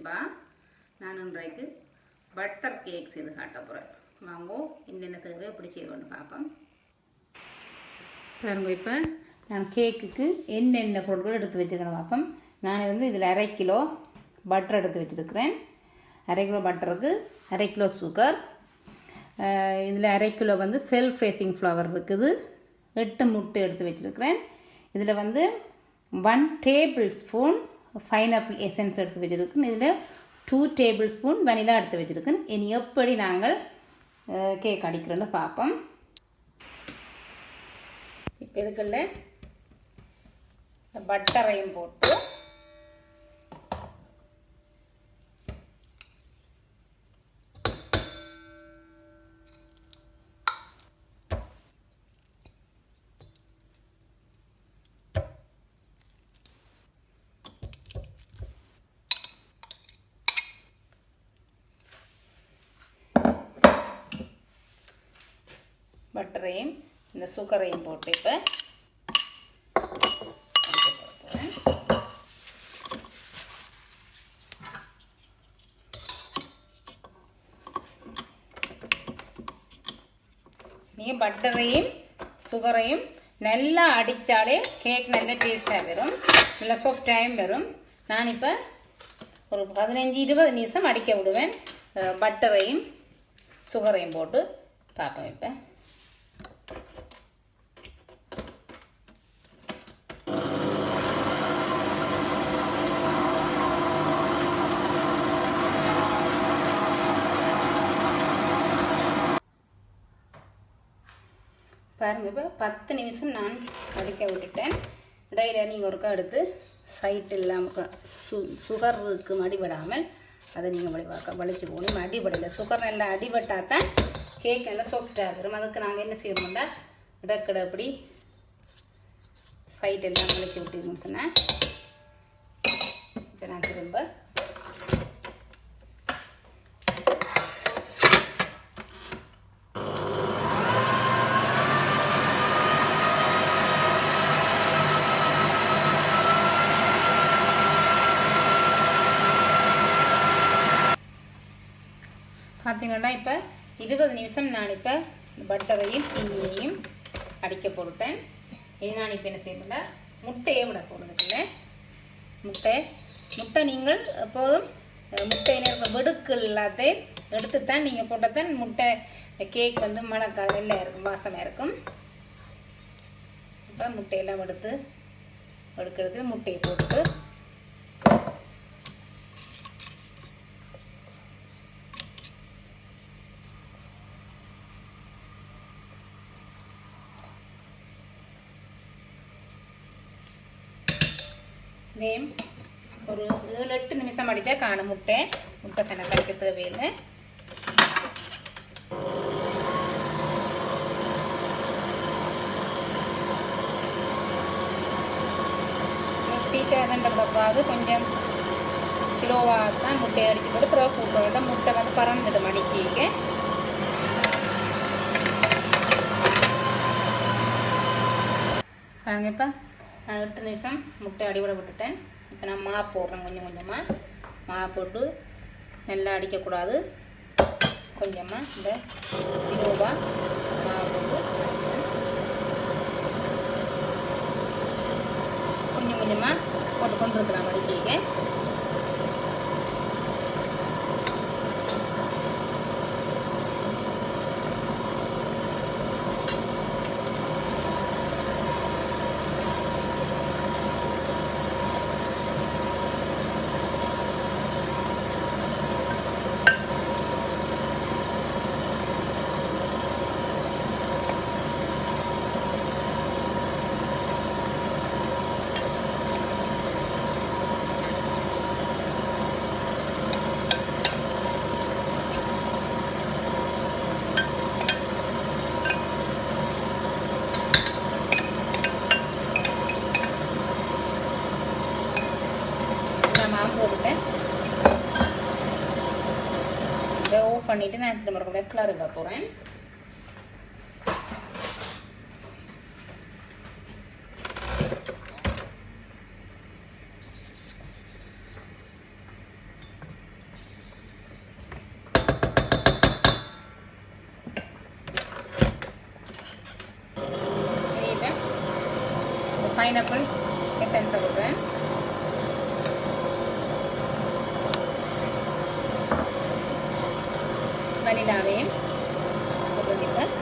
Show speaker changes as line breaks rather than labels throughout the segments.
நண்பா. நான் இன்றைக்கு பட்டர் கேக் செய்து காட்ட போகிறேன். வாங்கோ என்னென்ன தேவை எப்படி செய்வோன்னு பார்ப்போம். பாருங்க, இப்போ நான் கேக்குக்கு என்னென்ன பொருட்கள் எடுத்து வச்சுருக்கேன் பார்ப்போம். நான் இதில் 1/2 கிலோ பட்டர் எடுத்து வச்சுருக்கிறேன். 1/2 கிலோ பட்டருக்கு 1/2 கிலோ சுகர், இதில் 1/2 கிலோ செல்ஃப் ரேசிங் ஃப்ளவர் இருக்குது. 8 முட்டை எடுத்து வச்சுருக்கிறேன். இதில் 1 டேபிள் ஸ்பூன் பைனாப்பிள் எசன்ஸ் எடுத்து வச்சுருக்கேன். இதில் 2 டேபிள் ஸ்பூன் வெனிலா எடுத்து வச்சுருக்கேன். இனி எப்படி நாங்கள் கேக் அடிக்கிறோன்னு பார்ப்போம். இப்போ இதுக்குள்ள பட்டரையும் போட்டு பட்டரையும் இந்த சுகரையும் போட்டு இப்போ நீங்கள் பட்டரையும் சுகரையும் நல்லா அடித்தாலே கேக் நல்ல டேஸ்ட்டாக வரும், நல்லா சாஃப்டாகவும் வரும். நான் இப்போ ஒரு 15-20 நிமிஷம் அடிக்க விடுவேன். பட்டரையும் சுகரையும் போட்டு பார்ப்போம். இப்போ பாருங்கள், இப்போ 10 நிமிஷம் நான் அடிக்க விட்டுட்டேன். இடையில நீங்கள் ஒருக்கா எடுத்து சைட் இல்லாமல் சுகருக்கு அடிபடாமல் அதை நீங்கள் வலிச்சு போகணும். அடிபடலை, சுகர் நல்லா அடிபட்டால் தான் கேக் நல்லா சாஃப்டாக வரும். அதுக்கு நாங்கள் என்ன செய்யணும்னா இடக்கடை அப்படி சைட் எல்லாம் வலிச்சு விட்டுருக்கோம்னு சொன்னேன். இப்போ நான் திரும்ப பார்த்தீங்கன்னா இப்போ 20 நிமிஷம் நான் இப்போ பட்டரையும் சீனியையும் அடிக்க போட்டேன். இனி நான் இப்போ என்ன செய்யணும்னா முட்டையை விட போடுறதுக்குள்ள முட்டை நீங்கள் எப்போதும் முட்டையில் இருக்கிற வெடுக்கு எல்லாத்தையும் எடுத்துத்தான் நீங்கள் போட்டத்தான் முட்டை கேக் மணக்கால் எல்லாம் இருக்கும், வாசமாக இருக்கும். இப்போ முட்டையெல்லாம் எடுக்கிறதுக்கு முட்டையை போட்டு இதையும் ஒரு 7-8 நிமிஷம் அடித்தா காணும். முட்டை தன்னை கடிக்க தேவையில்லை. ஸ்பீக்கர் எதுன்றப்படாது, கொஞ்சம் ஸ்லோவாக தான் முட்டையை அடிச்சு போட்டு பிறகு கூட்ட வேண்டாம். முட்டை பறந்துடும் அடிக்க. பாருங்க, இப்போ நான் 8 நிமிஷம் முட்டை அடிபட விட்டுட்டேன். இப்போ நான் மாவு போடுறேன். கொஞ்சம் கொஞ்சமாக மாவு போட்டு நல்லா அடிக்கக்கூடாது. கொஞ்சமாக இந்த சிரோவா மாவு போட்டு கொஞ்சம் கொஞ்சமாக போட்டு கொண்டு இருக்கிறேன் அடிக்க. மாவு போட்டுட்டேன். இதை ஆஃப் பண்ணிவிட்டு நான் திரும்ப ரெட் கலர் இட போகிறேன். பைனாப்பிள் எசன்ஸை விடுறேன். வனிலாவையும் போட்டுப்பேன்.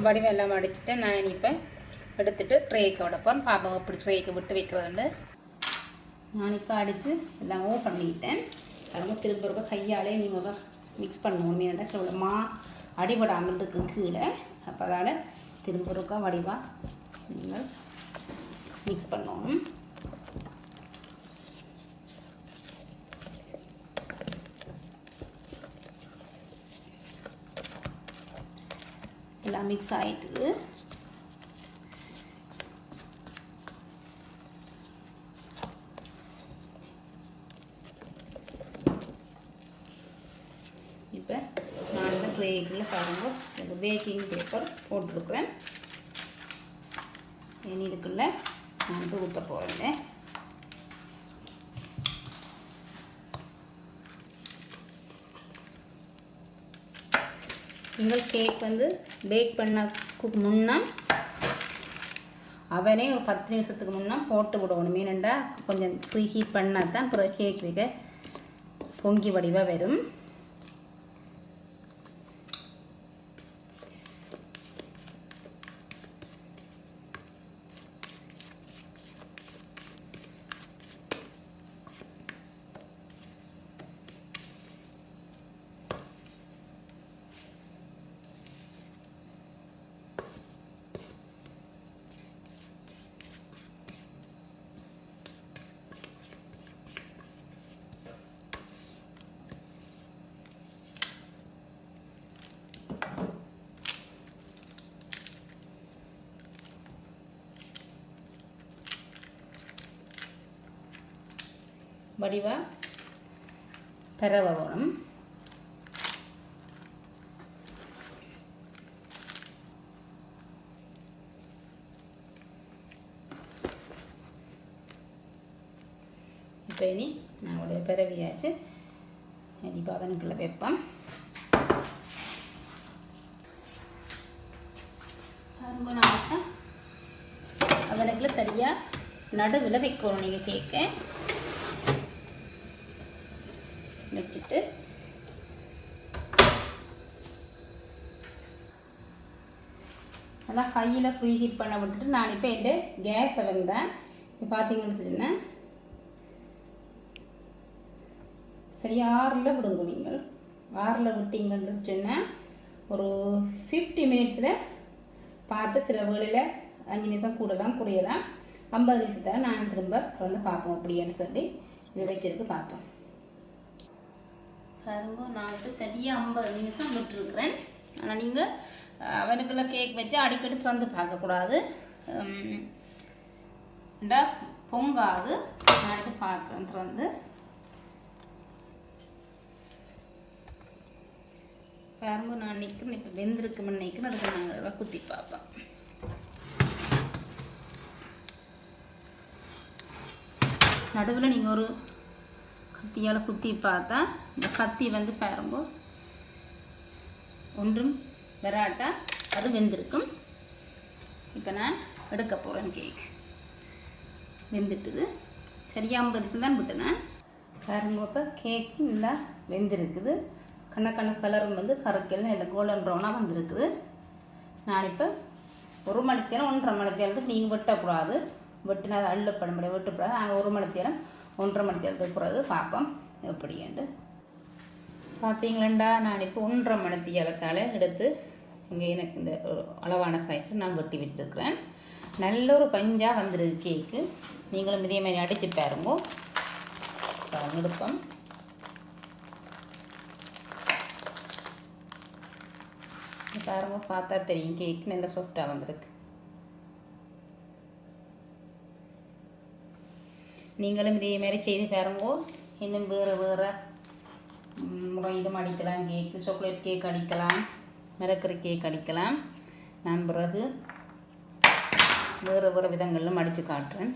வடிவெல்லாம் அடிச்சுட்டு நான் இப்போ எடுத்துட்டு ட்ரேக்கு விடப்போம். பாப்பா எப்படி ட்ரேக்கு விட்டு வைக்கிறதுண்டு. நான் இப்போ அடித்து எல்லாம் மூவ் பண்ணிக்கிட்டேன். ரொம்ப திரும்ப இருக்க கையாலே நீங்கள் மிக்ஸ் பண்ணணும். மீனா சில அடிபடாமல் இருக்கு கீழே. அப்போ அதனால் திரும்ப இருக்க வடிவாக நீங்கள் மிக்ஸ் பண்ணணும். எல்லாம் மிக்ஸ் ஆகிட்டுது. இப்போ நான் இந்த ட்ரேக்குள்ளே பாருங்க இந்த பேக்கிங் பேப்பர் போட்டிருக்கிறேன். இனி இதுக்குள்ளே நான் ஊற்ற போகிறேன். நீங்கள் கேக் வந்து பேக் பண்ணக்கு முன்னே அவனே ஒரு 10 நிமிஷத்துக்கு முன்னே போட்டு விடணும். மீனண்டா கொஞ்சம் ப்ரீ ஹீட் பண்ணால் தான் அப்புறம் கேக் வைக்க பொங்கி வடிவாக வரும். வடிவாக பரவணும். இப்போ இனி நம்மளுடைய பரவியாச்சு. இப்போ அவனுக்குள்ளே வைப்போம். அவனுக்குள்ள சரியாக நடுவில் வைக்கணும். நீங்கள் கேட்க வச்சுட்டு நல்லா ஹையில் ஃப்ரீ ஹீட் பண்ண விட்டுட்டு நான் இப்போ என் கேஸை வந்தேன். இப்போ பார்த்தீங்கன்னு சொன்னால் சரி 6ல் விடுங்க. நீங்கள் 6ல் விட்டீங்கன்னு சொன்னால் ஒரு 50 மினிட்ஸில் பார்த்து சில வேளையில் 5 நிமிஷம் கூடலாம் குறையலாம். 50 நிமிஷத்தில் நான் திரும்ப வந்து பார்ப்போம் அப்படின்னு சொல்லி இது வச்சிருக்கு பார்ப்போம். பாருங்க நான் இப்போ சரியாக 50 நிமிஷம் விட்டுருக்குறேன். ஆனால் நீங்கள் அவனுக்குள்ள கேக் வச்சு அடிக்கடி திறந்து பார்க்கக்கூடாது. பொங்காது. நான் இப்போ பார்க்குறேன் திறந்து. பாருங்க நான் நிற்கிறேன். இப்போ வெந்திருக்குன்னு நிற்கிறேன். அதுக்கு நாங்கள் குத்தி பார்ப்போம். நடுவில் நீங்கள் ஒரு கத்தியால் குத்தி பார்த்தா இந்த கத்தி வந்து பாருங்க ஒன்றும் வராட்டா அது வெந்திருக்கும். இப்போ நான் எடுக்க போகிறேன். கேக் வெந்துட்டுது. சரியாக 50 நிமிஷம் தான் விட்டு நான் பாருங்க. இப்போ கேக்கு நல்லா வெந்திருக்குது. கண்ண கலரும் வந்து கருக்கல் இல்லை கோல்டன் ப்ரௌனாக வந்துருக்குது. நான் இப்போ 1 மணி நேரம் 1.5 மணி நேரத்துக்கு நீங்கள் வெட்டக்கூடாது. வெட்டினா அது அள்ளப்பட முடியாது. வெட்டக்கூடாது. நாங்கள் 1 மணி நேரம் 1.5 மணி நேரத்துக்கு பிறகு பார்ப்போம் எப்படின்ட்டு. பார்த்தீங்களா நான் இப்போ 1.5 மணி நேரத்தால் எடுத்து இங்கே எனக்கு இந்த அளவான சைஸை நான் வெட்டி வச்சுருக்கிறேன். நல்ல ஒரு பஞ்சாக வந்துருக்கு கேக்கு. நீங்களும் இதே மாதிரி அடித்து பாருங்க. எடுப்போம். பாருங்க பார்த்தா தெரியும் கேக் நல்ல சாஃப்டாக வந்திருக்கு. நீங்களும் இதே மாதிரி செய்து பாருங்க. இன்னும் வேறு முறையிலும் அடிக்கலாம். கேக்கு சாக்லேட் கேக் அடிக்கலாம். மிளகரி கேக் அடிக்கலாம். நான் பிறகு வேறு வேறு விதங்களிலும் அடித்து காட்டுறேன்.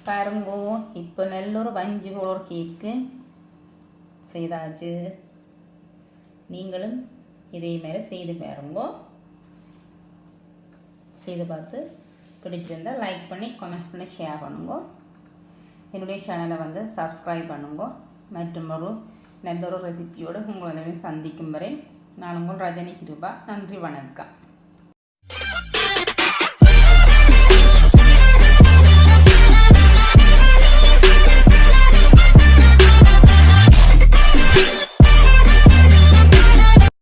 பாருங்கோ, இப்போ நல்ல ஒரு வஞ்சி போல ஒரு கேக்கு செய்தாச்சு. நீங்களும் இதே மாதிரி செய்து பாருங்கோ. செய்து பார்த்து பிடிச்சிருந்தால் லைக் பண்ணி கமெண்ட்ஸ் பண்ணி ஷேர் பண்ணுங்க. என்னுடைய சேனலை வந்து சப்ஸ்கிரைப் பண்ணுங்க. மற்றும் ஒரு நல்ல ஒரு ரெசிபியோடு உங்களை சந்திக்கும் வரை நான் உங்கள் ரஜினி கிருபா. நன்றி, வணக்கம்.